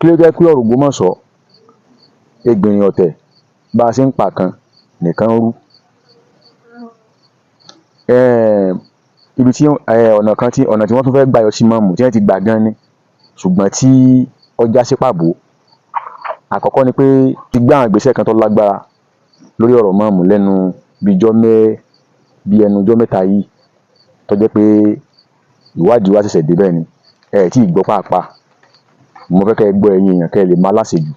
kí ló jẹ́ pé ọ̀rọ̀ Ògbómọ̀ṣọ́ egbìnrin ọ̀tẹ̀ bá a ṣe ń pa kan nìkan rú. Ibi tí ọ̀nà tí wọ́n tún fẹ́ gbà yọ sí mọ́ọ̀mù tí wọ́n ti gbà gan ni ṣùgbọ́n tí ọjà sí pàbó. Àkọ́kọ́ ni pé ti gbé àwọn ìgbésẹ̀ kan tó lágbára lórí ọ̀rọ̀ mọ́ọ̀mù lẹ́nu bí ẹnu ọjọ́ mẹ́ta yìí tó jẹ́ pé ìwádìí wa ṣẹ̀ṣẹ̀ débẹ̀ ni tí ì gbọ́ pàápàá. Mo fẹ́ kẹ́ ẹ gbọ́ ẹ̀yin èèyàn kẹ́ ẹ lè máa láṣejù.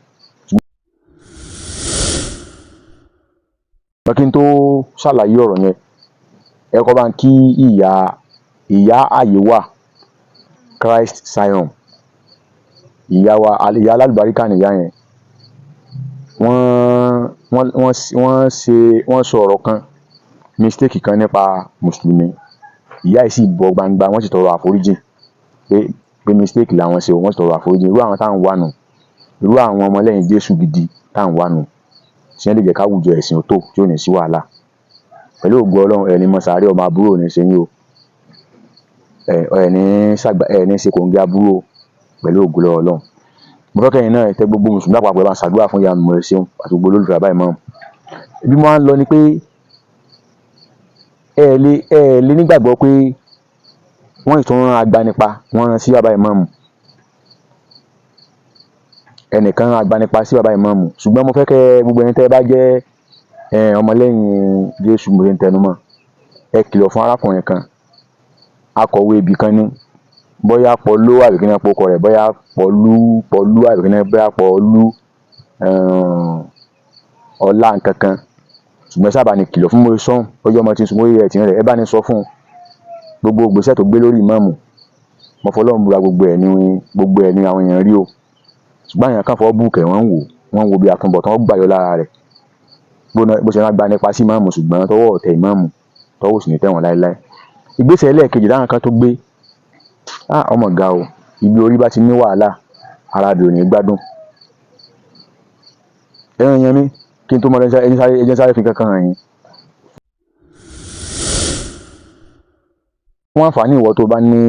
Ṣùgbọ́n kí n tó ṣàlàyé ọ̀rọ̀ yẹn ẹ kọ́ bá ń kí ìyá Àyèwà Christ Zion, ìyá alálùbáríkà nìyá yẹn. Wọ́n sọ ọ̀rọ̀ kan mistake kan nípa mùsùlùmí. Ìyá yìí sì bọ́ gbangba wọ́n sì tọrọ àforíjì pé mistake làwọn ṣe, wọ́n sì tọrọ àforíjì. Irú àwọn táwọn wà nù, irú àwọn ọmọlẹ́yìn Jésù gidi táwọn wà nù tí wọ́n lè jẹ́ káwùjọ ẹ̀sìn tó tí ò ní sí wàhálà. Pẹ̀lú ògo Ọlọ́run ẹni mọ sàárè ọmọ àbúrò ní ṣe yín o, ẹni ṣe kòǹgẹ́ àbúrò pẹ̀lú ògo Ọlọ́run. Mo fẹ́ kẹ́yìn náà tẹ gbogbo mùsùlùmí lápapọ̀ ẹ bá ń ṣàdúrà fún ìyá mi ṣeun àti gbogbo olólùfẹ́ bàbá ìmáàmù. Ibi mo máa ń lọ ni pé ẹ lè nígbàgbọ́ pé wọ́n ìtún rán agbanipa wọ́n rán sí bàbá ìmáàmù. Ẹnìkan rán agbanipa sí bàbá ìmáàmù ṣùgbọ́n mo fẹ́ kẹ́ gbogbo ẹni tẹ́ bá jẹ́ ọmọlẹ́yìn Jésù mo ṣe ń tẹnumọ́ ẹ kìlọ̀ fún arákùnrin kan akọ̀wé ibì kan ní bóyá Pọ̀lú àbíkínà pọkọ rẹ̀ bóyá Pọ̀lú àbíkínà bóyá Pọ̀lú ọlá nkankan ṣùgbọ́n sábà ní kìlọ̀ fún mọ́rí sọ́hùn ọjọ́ ọmọ tí ń sun mórí ẹ̀ tí ń rẹ̀ ẹ bá ní sọ fún gbogbo ìgbésẹ̀ tó gbé lórí ìmáàmù. Mo fọlọ́run búra gbogbo ẹ̀ ni àwọn èèyàn rí o ṣùgbọ́n àyàn kan fọ́ búùkẹ̀ wọ́n wo bí àtúbọ̀tán ó gbàyọ lára rẹ̀ bó ṣe rán gba nípa sí ìmáàmù ṣùgbọ́n tọwọ́ ọ̀tẹ̀ ìmáàmù tọwọ́ sì ní tẹ̀wọ̀n láéláé. Ìgbésẹ̀ ẹlẹ́ẹ̀kejì dáhùn kan tó gbé ọmọ ga o ibi orí bá ti ní wàhálà ara rẹ̀ ò ní gbádùn. Ẹran yẹn mi kí n tó mọ ẹjẹ sáré fi kankan hàn yín. Fún àǹfààní ìwọ tó bá ní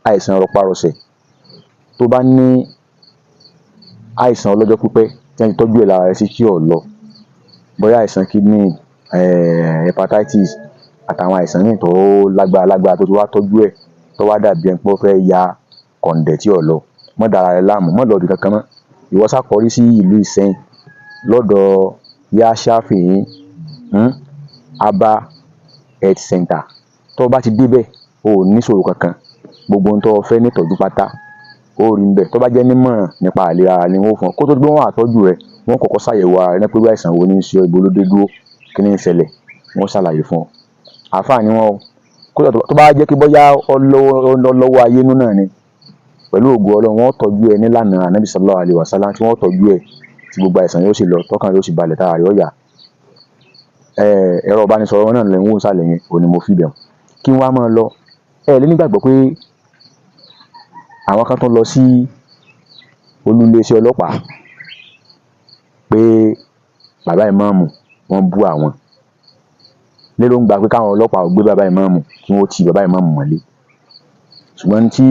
àìsàn rọpárọsẹ̀ tó bá ní àìsàn ọlọ́jọ́ pípẹ́ tí wọ́n ti tọ́jú ẹ̀ lára rẹ̀ sí kí ọ̀ lọ bóyá àìsàn kidney hepatitis àtàwọn àìsàn míì tó lágbára tó ti wá tọ́jú ẹ̀ tó wá dàbí ẹni pé ó fẹ́ ya kọ̀ǹdẹ̀ tí ọ̀ lọ mọ́ dára rẹ̀ láàmú mọ́ lọ́ọ̀dù kankan mọ́. Ìwọ sá kọrí sí ìlú Ìsẹ́yìn lọ́dọ̀ Yáṣáfì Aba Health Center tó bá ti débẹ̀ o ò ní ìṣòro kankan gbogbo ohun tó fẹ́ ní ìtọ́jú pátá ó rí níbẹ̀. Tó bá jẹ́ nímọ̀ràn nípa àìlera ara ni wọ́n fún ọ kó tó gbé wọn àtọ́jú rẹ̀ wọ́n kọ́kọ́ ṣàyẹ̀wò ara rẹ̀ nípa irú àìsàn wo ní í ṣe ibo ló dé dúró kí ni ń ṣẹlẹ̀ wọ́n ṣàlàyé fún ọ. Àáfàá ni wọ́n o tó bá jẹ́ kí bóyá ọlọ́wọ́ ayé nú náà ni pẹ̀lú ògo Ọlọ́run wọ́n tọ́jú ẹ nílànà Ànábì sallallahu alaihi wasallam tí wọ́n tọ́jú ẹ tí gbogbo àìsàn yóò sì lọ tọ́kàn yóò sì balẹ̀ tára rẹ̀ ó yá. Ẹ̀rọ ìbánisọ̀rọ̀ náà lẹ́yìn wò sálẹ̀ yẹn òní mo fi bẹ̀ wọ́n kí n wá máa lọ. Ẹ lè nígbàgbọ́ pé àwọn kan tó lọ sí olú iléeṣẹ́ ọlọ́pàá pé bàbá ìmáàmù wọ́n bú àwọn lérò ń gba pé káwọn ọlọ́pàá ò gbé bàbá ìmáàmù kí wọ́n ti bàbá ìmáàmù mọ́lé ṣùgbọ́n tí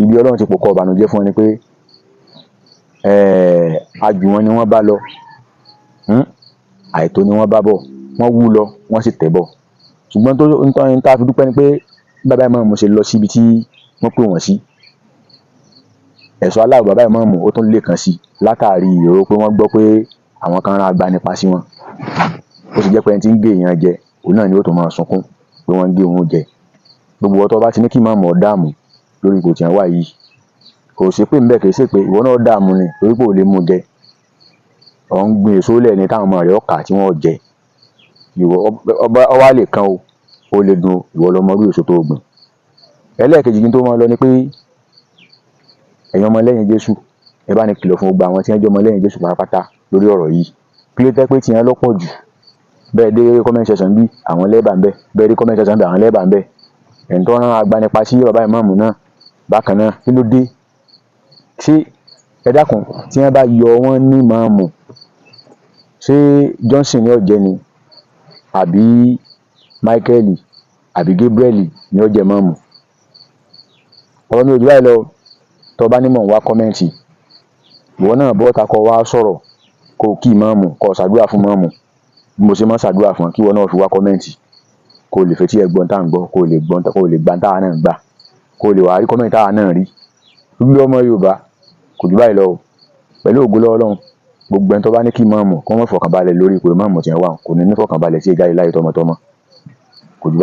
ibi Ọlọ́run ti pòkọ ìbànújẹ́ fún ẹ ni pé àjù wọn ni wọ́n bá lọ àìtó ni wọ́n bá bọ̀ wọ́n wú lọ wọ́n sì tẹ̀ bọ̀ ṣùgbọ́n tó ń ta fi dúpẹ́ ni pé bàbá ìmáàmù ṣe lọ síbi tí wọ́n pè wọ́n sí ẹ̀ṣọ́ aláàbò bàbá ìmáàmù ó tún lè kàn sí látàrí ìró pé wọ́n gbọ́ pé àwọn kan rán agbanipa sí wọn ó sì jẹ́ pé ẹni tí ń gé èèyàn jẹ òun náà ni ó tó máa sunkún pé wọ́n ń gé òun jẹ. Gbogbo ọ̀tọ̀ bá ti ní kí ìmáàmù ó dààmú lórí ipò tí wọ́n wà yìí kò sí pé ńbẹ̀ kì í ṣe pé ìwọ náà dààmú ni torí pé ò lè mú jẹ ọ̀ ń gbin èso lẹ̀ ní táwọn ọmọ rẹ̀ ọ̀kà tí wọ́n jẹ ìwọ ọwá lè kan o ó lè dùn ìwọ lọmọ orí èso tó gbìn. Ẹlẹ́ẹ̀kejì kí n tó máa lọ ni pé ẹ̀yin ọmọlẹ́yìn Jésù ẹ bá ní kìlọ̀ fún gbogbo àwọn tí wọ́n jẹ́ ọmọlẹ́yìn Jésù pátápátá lórí ọ̀rọ̀ yìí kí ló tẹ́ pé tiẹ̀ lọ́pọ̀ jù bẹ́ẹ̀ dé comment section bí àwọn lẹ́bàá ń bẹ bẹ́ẹ̀ dé comment section bí àwọn lẹ́bàá ń bẹ ẹ̀ń tó rán agbanipa sí bàbá ìmáàmù náà bákan náà kí ló dé ṣé ẹ dákun tí wọ́n bá yọ wọ́n ní ìmáàmù ṣé Johnson ní ọ̀jẹ̀ ni àbí Michael àbí Gabriel ní ọ̀jẹ̀ ìmáàmù ọ̀rọ̀ mi ò jù báyìí lọ tó bá nímọ̀ wá kọ́mẹ́ǹtì ìwọ náà bọ́ta kó wá sọ̀rọ̀ kó kí ìmáàmù kó ṣàdúrà fún ìmáàmù bí mo ṣe máa ṣàdúrà fún kí ìwọ náà fi wá kọ́mẹ́ǹtì kó lè fetí ẹ gbọ́n tá à ń gbọ́ kó lè gbà tá à náà gbà kó lè wá rí kọ́mẹ́ǹtì tá à náà rí gbogbo ọmọ Yorùbá kò jù báyìí lọ o pẹ̀lú ògo lọ́wọ́ Ọlọ́run gbogbo ẹni tó bá ní kí ìmáàmù kó má fọkànbalẹ̀ lórí ipò ìmáàmù tí wọ́n wà kò ní fọkànbalẹ̀ sí ìjáde láyé tọmọtọmọ kò jù báyìí.